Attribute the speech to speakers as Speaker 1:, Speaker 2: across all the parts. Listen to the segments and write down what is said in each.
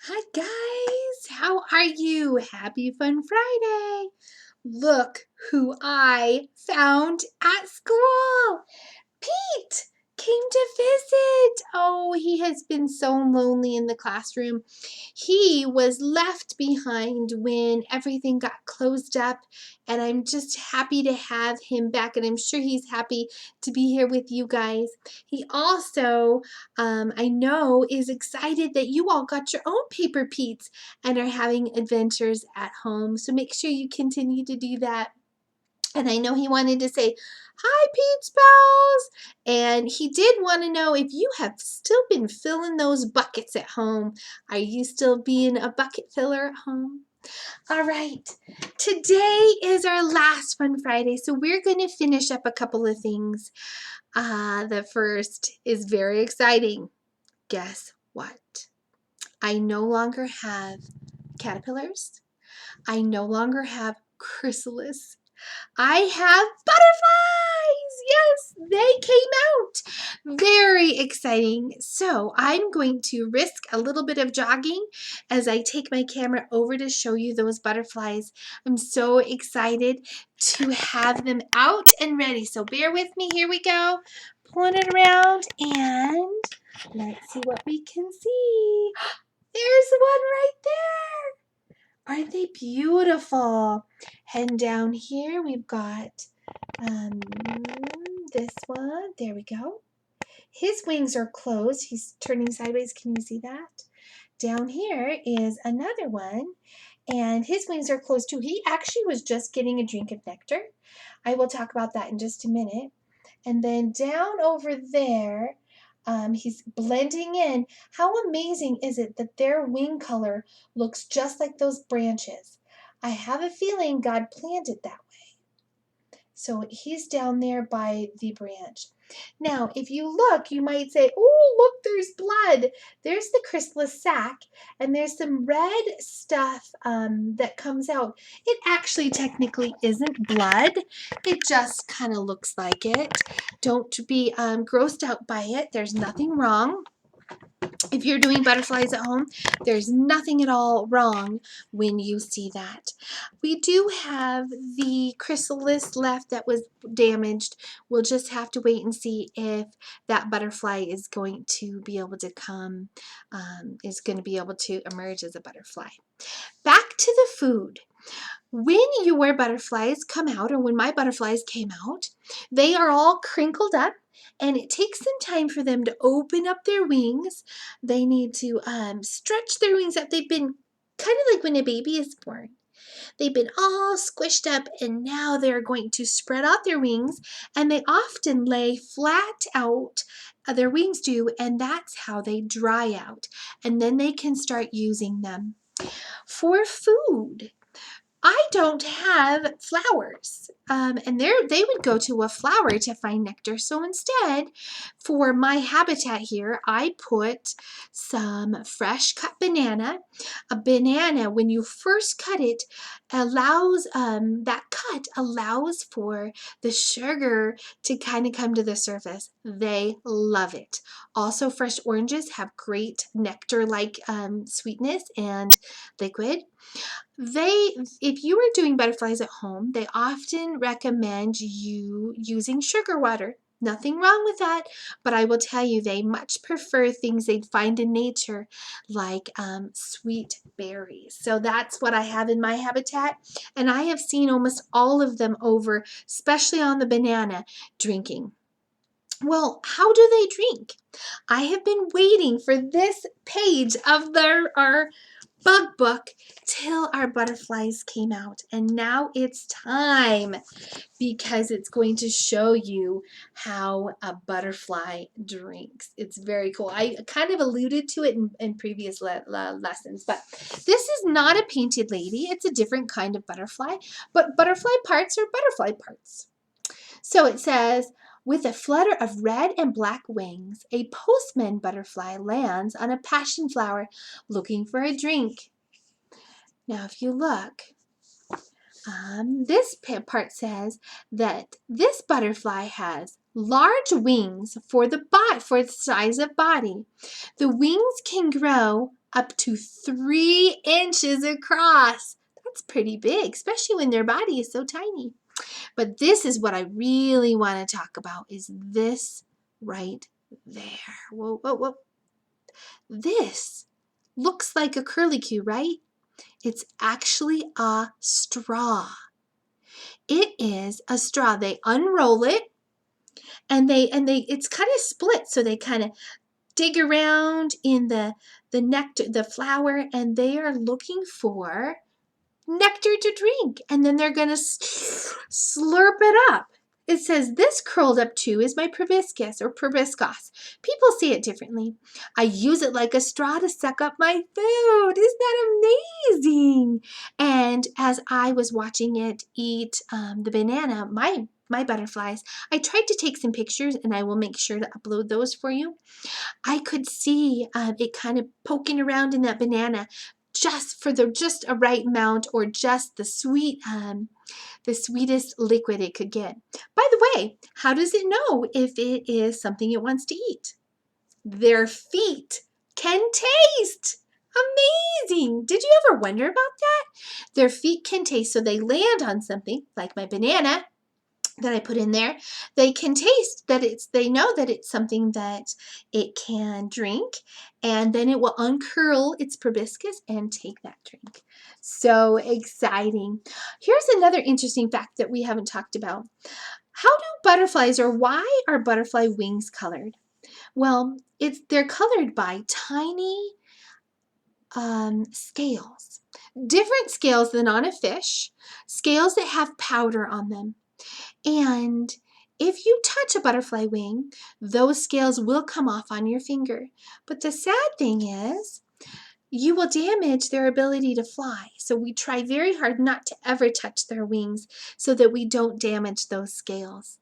Speaker 1: Hi guys, how are you? Happy Fun Friday! Look who I found at school! Pete came to visit. Oh, he has been so lonely in the classroom. He was left behind when everything got closed up, and I'm just happy to have him back, and I'm sure he's happy to be here with you guys. He also, I know, is excited that you all got your own Paper Petes and are having adventures at home, so make sure you continue to do that. And I know he wanted to say, hi, Pete's Pals. And he did want to know if you have still been filling those buckets at home. Are you still being a bucket filler at home? All right, today is our last Fun Friday, so we're going to finish up a couple of things. The first is very exciting. Guess what? I no longer have caterpillars. I no longer have chrysalis. I have butterflies! Yes, they came out. Very exciting. So I'm going to risk a little bit of jogging as I take my camera over to show you those butterflies. I'm so excited to have them out and ready. So bear with me. Here we go. Pulling it around and let's see what we can see. There's one right there. Aren't they beautiful? Heading down here, we've got um, this one. There we go. His wings are closed. He's turning sideways. Can you see that? Down here is another one, and his wings are closed too. He actually was just getting a drink of nectar. I will talk about that in just a minute. And then down over there, he's blending in. How amazing is it that their wing color looks just like those branches? I have a feeling God planned it that way. So he's down there by the branch. Now, if you look, you might say, oh, look, there's blood. There's the chrysalis sac, and there's some red stuff that comes out. It actually technically isn't blood. It just kind of looks like it. Don't be grossed out by it. There's nothing wrong. If you're doing butterflies at home, there's nothing at all wrong when you see that. We do have the chrysalis left that was damaged. We'll just have to wait and see if that butterfly is going to be able to come, is going to be able to emerge as a butterfly. Back to the food. When your butterflies come out, or when my butterflies came out, they are all crinkled up, and it takes some time for them to open up their wings. They need to stretch their wings up. They've been kind of like when a baby is born. They've been all squished up, and now they're going to spread out their wings, and they often lay flat out. Their wings do, and that's how they dry out, and then they can start using them. For food, I don't have flowers, and they would go to a flower to find nectar. So instead, for my habitat here, I put some fresh cut banana. A banana, when you first cut it, allows that cut allows for the sugar to kind of come to the surface. They love it. Also, fresh oranges have great nectar-like sweetness and liquid. If you are doing butterflies at home, they often recommend you using sugar water. Nothing wrong with that, but I will tell you they much prefer things they'd find in nature, like sweet berries. So that's what I have in my habitat, and I have seen almost all of them over, especially on the banana, drinking. Well, how do they drink? I have been waiting for this page of our bug book till our butterflies came out, and now it's time because it's going to show you how a butterfly drinks. It's very cool. I kind of alluded to it in previous lessons, but this is not a painted lady. It's a different kind of butterfly, but butterfly parts are butterfly parts. So it says, with a flutter of red and black wings, a postman butterfly lands on a passion flower looking for a drink. Now, if you look, this part says that this butterfly has large wings for the size of body. The wings can grow up to 3 inches across. That's pretty big, especially when their body is so tiny. But this is what I really want to talk about, is this right there. Whoa, whoa, whoa. This looks like a curlicue, right? It's actually a straw. It is a straw. They unroll it and it's kind of split, so they kind of dig around in the nectar, the flower, and they are looking for nectar to drink, and then they're gonna slurp it up. It says this curled up too is my proboscis or proboscis. People say it differently. I use it like a straw to suck up my food. Isn't that amazing? And as I was watching it eat the banana, my butterflies, I tried to take some pictures, and I will make sure to upload those for you. I could see it kind of poking around in that banana just for just a right amount, or just the sweetest liquid it could get. By the way, how does it know if it is something it wants to eat? Their feet can taste. Amazing. Did you ever wonder about that? Their feet can taste, so they land on something like my banana that I put in there. They can taste that they know that it's something that it can drink, and then it will uncurl its proboscis and take that drink. So exciting. Here's another interesting fact that we haven't talked about. How do butterflies, or why are butterfly wings colored? Well, they're colored by tiny scales. Different scales than on a fish, scales that have powder on them. And if you touch a butterfly wing, those scales will come off on your finger. But the sad thing is, you will damage their ability to fly. So we try very hard not to ever touch their wings so that we don't damage those scales.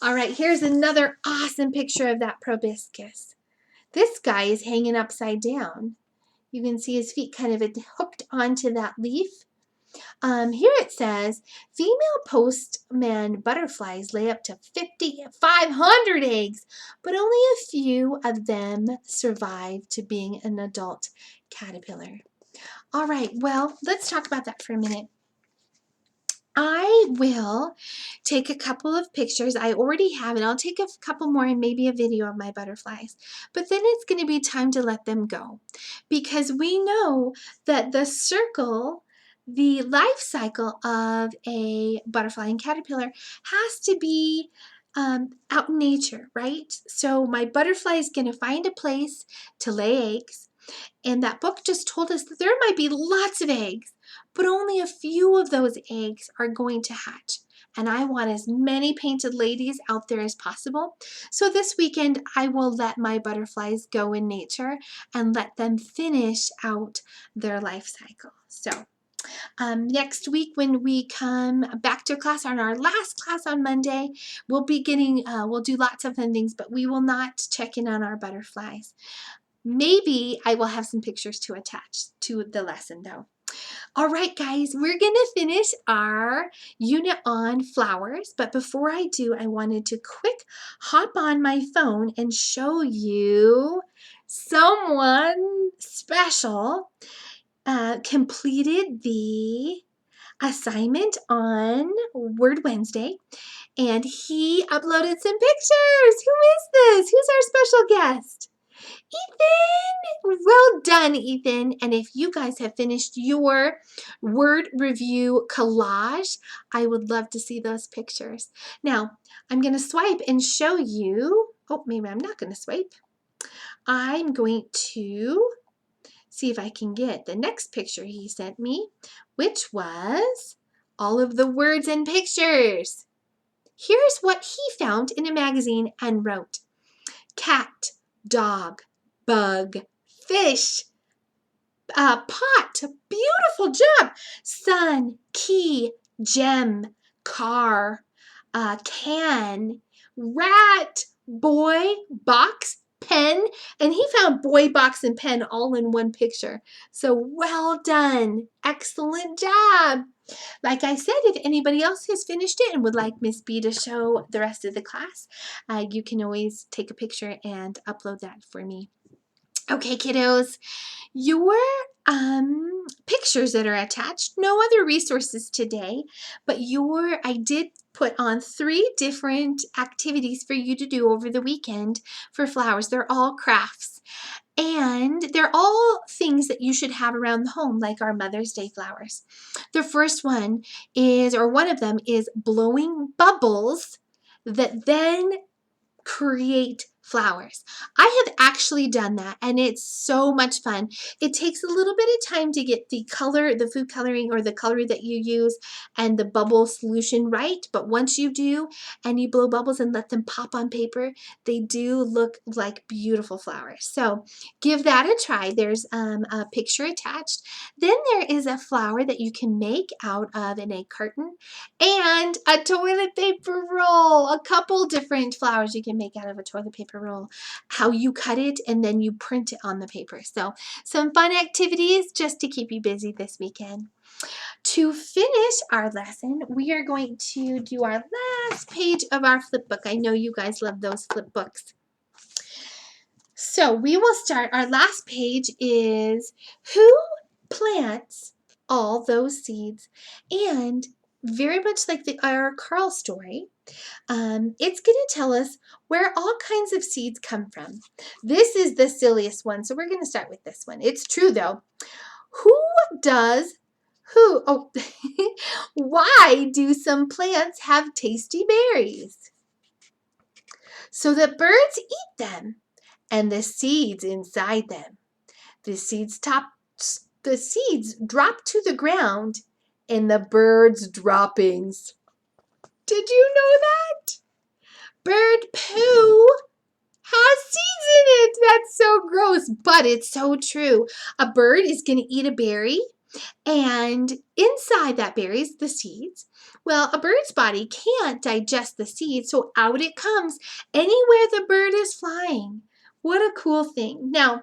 Speaker 1: All right, here's another awesome picture of that proboscis. This guy is hanging upside down. You can see his feet kind of hooked onto that leaf. Here it says, female postman butterflies lay up to 500 eggs, but only a few of them survive to being an adult caterpillar. All right, well, let's talk about that for a minute. I will take a couple of pictures. I already have it. I'll take a couple more and maybe a video of my butterflies. But then it's going to be time to let them go, because we know that the life cycle of a butterfly and caterpillar has to be out in nature, right? So my butterfly is going to find a place to lay eggs. And that book just told us that there might be lots of eggs, but only a few of those eggs are going to hatch. And I want as many painted ladies out there as possible. So this weekend, I will let my butterflies go in nature and let them finish out their life cycle. So next week, when we come back to class on our last class on Monday, we'll do lots of fun things, but we will not check in on our butterflies. Maybe I will have some pictures to attach to the lesson though. All right, guys, we're going to finish our unit on flowers. But before I do, I wanted to quick hop on my phone and show you someone special completed the assignment on Word Wednesday, and he uploaded some pictures. Who is this? Who's our special guest? Ethan! Well done, Ethan. And if you guys have finished your word review collage, I would love to see those pictures. Now, I'm going to swipe and show you. Oh, maybe I'm not going to swipe. I'm going to see if I can get the next picture he sent me, which was all of the words and pictures. Here's what he found in a magazine and wrote: cat, dog, bug, fish, pot, beautiful job, sun, key, gem, car, can, rat, boy, box, pen, and he found boy, box, and pen all in one picture. So well done. Excellent job. Like I said, if anybody else has finished it and would like Miss B to show the rest of the class, you can always take a picture and upload that for me. Okay, kiddos, your pictures that are attached, no other resources today, but I did put on 3 different activities for you to do over the weekend for flowers. They're all crafts. And they're all things that you should have around the home, like our Mother's Day flowers. The first one is, or one of them is blowing bubbles that then create flowers. I have actually done that and it's so much fun. It takes a little bit of time to get the color, the food coloring or the color that you use and the bubble solution right, but once you do and you blow bubbles and let them pop on paper, they do look like beautiful flowers. So give that a try. There's a picture attached. Then there is a flower that you can make out of an egg carton and a toilet paper roll. A couple different flowers you can make out of a toilet paper roll. How you cut it and then you print it on the paper. So some fun activities just to keep you busy this weekend. To finish our lesson, we are going to do our last page of our flip book. I know you guys love those flip books. So we will start, our last page is who plants all those seeds? And very much like our Carl story, it's going to tell us where all kinds of seeds come from. This is the silliest one, so we're going to start with this one. It's true though. Oh, why do some plants have tasty berries? So that birds eat them and the seeds inside them. The seeds drop to the ground in the bird's droppings. Did you know that? Bird poo has seeds in it. That's so gross, but it's so true. A bird is going to eat a berry, and inside that berry is the seeds. Well, a bird's body can't digest the seeds, so out it comes anywhere the bird is flying. What a cool thing. Now,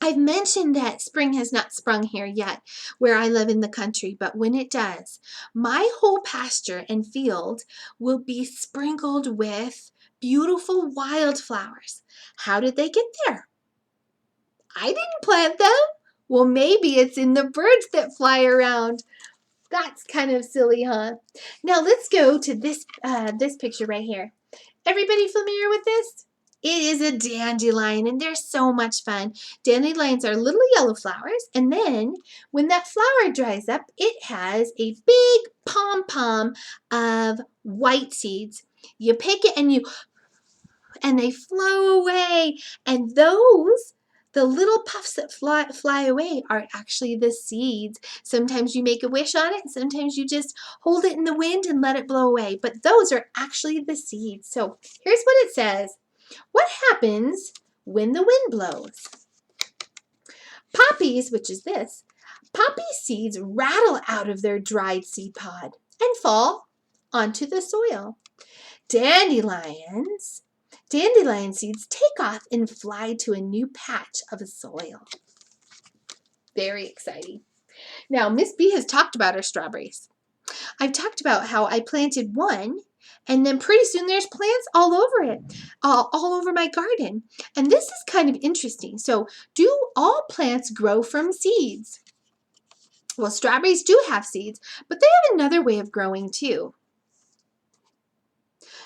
Speaker 1: I've mentioned that spring has not sprung here yet where I live in the country, but when it does, my whole pasture and field will be sprinkled with beautiful wildflowers. How did they get there? I didn't plant them. Well, maybe it's in the birds that fly around. That's kind of silly, huh? Now let's go to this picture right here. Everybody familiar with this? It is a dandelion, and they're so much fun. Dandelions are little yellow flowers, and then when that flower dries up, it has a big pom-pom of white seeds. You pick it and they flow away, and the little puffs that fly away are actually the seeds. Sometimes you make a wish on it, and sometimes you just hold it in the wind and let it blow away. But those are actually the seeds. So here's what it says. What happens when the wind blows? Poppies, which is this, poppy seeds rattle out of their dried seed pod and fall onto the soil. Dandelion seeds take off and fly to a new patch of soil. Very exciting. Now, Miss B has talked about our strawberries. I've talked about how I planted one, and then pretty soon there's plants all over it, all over my garden. And this is kind of interesting. So, do all plants grow from seeds? Well, strawberries do have seeds, but they have another way of growing too.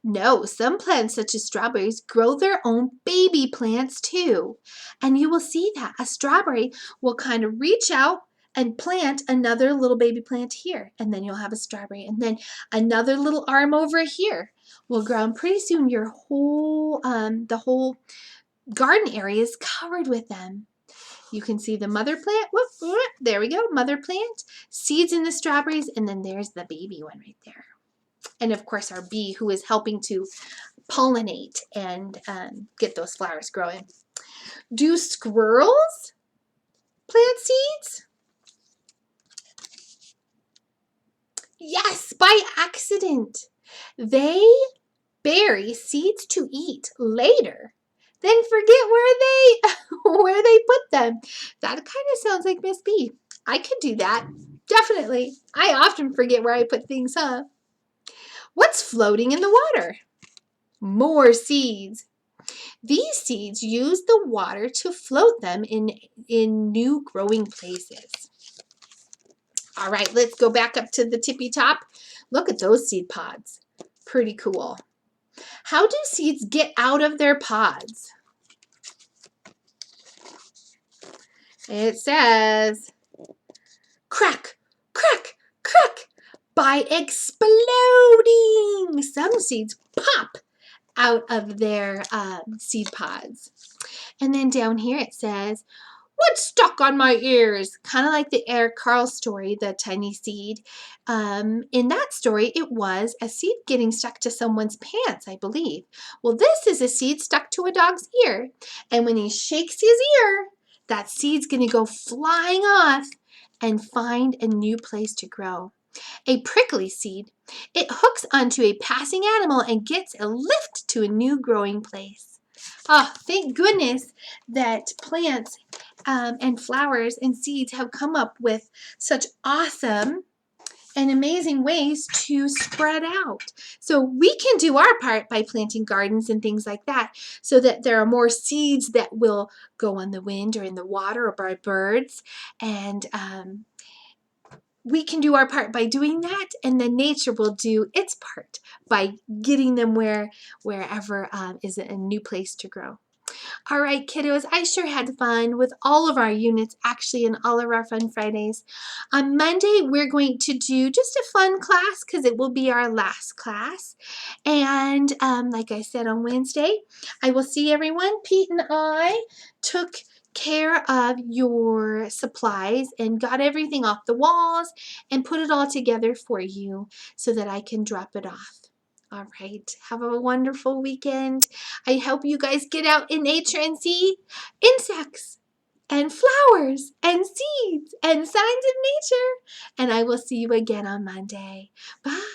Speaker 1: No, some plants such as strawberries grow their own baby plants too. And you will see that a strawberry will kind of reach out and plant another little baby plant here. And then you'll have a strawberry. And then another little arm over here will grow. And pretty soon your whole, the whole garden area is covered with them. You can see the mother plant. Whoop, whoop, there we go, mother plant. Seeds in the strawberries. And then there's the baby one right there. And of course our bee who is helping to pollinate and get those flowers growing. Do squirrels plant seeds? Yes, by accident. They bury seeds to eat later, then forget where they put them. That kind of sounds like Miss B. I could do that, definitely. I often forget where I put things, huh? What's floating in the water? More seeds. These seeds use the water to float them in new growing places. All right, let's go back up to the tippy top. Look at those seed pods. Pretty cool. How do seeds get out of their pods? It says, crack, crack, crack, by exploding. Some seeds pop out of their seed pods. And then down here it says, what's stuck on my ears? Kind of like the Eric Carle story, the tiny seed. In that story, it was a seed getting stuck to someone's pants, I believe. Well, this is a seed stuck to a dog's ear. And when he shakes his ear, that seed's going to go flying off and find a new place to grow. A prickly seed, it hooks onto a passing animal and gets a lift to a new growing place. Oh, thank goodness that plants and flowers and seeds have come up with such awesome and amazing ways to spread out. So we can do our part by planting gardens and things like that so that there are more seeds that will go on the wind or in the water or by birds. And we can do our part by doing that, and then nature will do its part by getting them wherever is a new place to grow. All right, kiddos, I sure had fun with all of our units, actually, in all of our Fun Fridays. On Monday, we're going to do just a fun class because it will be our last class. And like I said on Wednesday, I will see everyone. Pete and I took care of your supplies and got everything off the walls and put it all together for you so that I can drop it off. All right, have a wonderful weekend. I hope you guys get out in nature and see insects and flowers and seeds and signs of nature. And I will see you again on Monday. Bye.